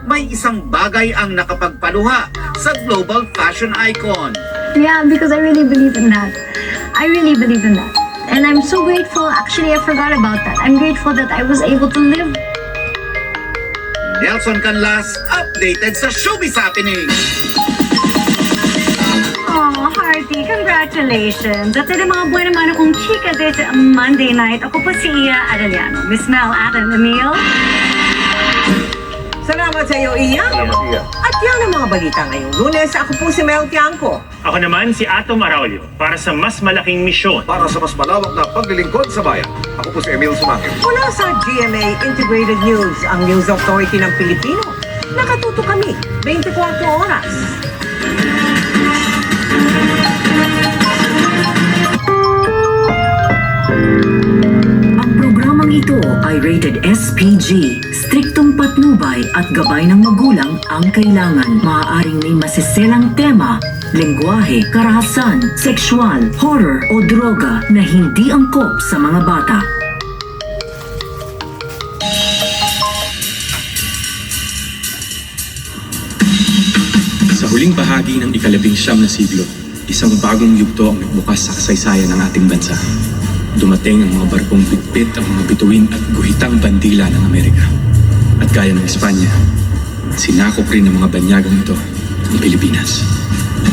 may isang bagay ang nakapagpaluha sa global fashion icon. Yeah, because I really believe in that. I really believe in that. And I'm so grateful. Actually, I forgot about that. I'm grateful that I was able to live. Nelson Canlas, updated sa Showbiz Happening. Oh, Hearty, congratulations. At ito mga buwan naman akong chika this Monday night. Ako po si Iya Arellano. Miss Mel Adam Emil. Salamat sa iyo, Iya. Salamat, Iya. At yan ang mga balita ngayong Lunes. Ako po si Mel Tiangco. Ako naman si Atom Araulio para sa mas malaking misyon. Para sa mas malawak na paglilingkod sa bayan, ako po si Emil Sumangil. Mula sa GMA Integrated News, ang News Authority ng Pilipino. Nakatuto kami 24 oras. Ang programang ito ay rated SPG. Striktong patnubay at gabay ng magulang ang kailangan. Maaaring may masiselang tema, lengguwahe, karahasan, sexual, horror o droga na hindi angkop sa mga bata. Sa huling bahagi ng ika-19 na siglo, isang bagong yugto ang nagbukas sa kasaysayan ng ating bansa. Dumating ang mga barkong bitbit ang mga bituin at guhitang bandila ng Amerika. At gaya ng Espanya, sinakop rin ng mga banyagang ito ang Pilipinas.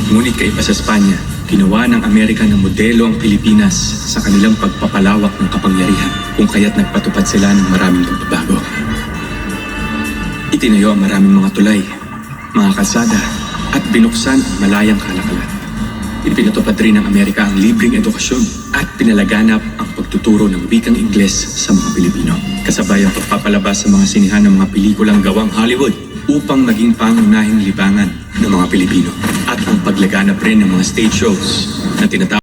Ngunit kaiba sa Espanya, ginawa ng Amerika ng modelo ang Pilipinas sa kanilang pagpapalawak ng kapangyarihan, kung kaya't nagpatupad sila ng maraming pagbabago. Itinayo ang maraming mga tulay, mga kalsada, at binuksan ang malayang kalakalan. Ipinatupad rin ng Amerika ang libreng edukasyon at pinalaganap ang pagtuturo ng wikang Ingles sa mga Pilipino. Kasabay ang pagpapalabas sa mga sinihan ng mga pelikulang gawang Hollywood upang maging pangunahing libangan ng mga Pilipino at ang paglaganap rin ng mga stage shows na tinatawag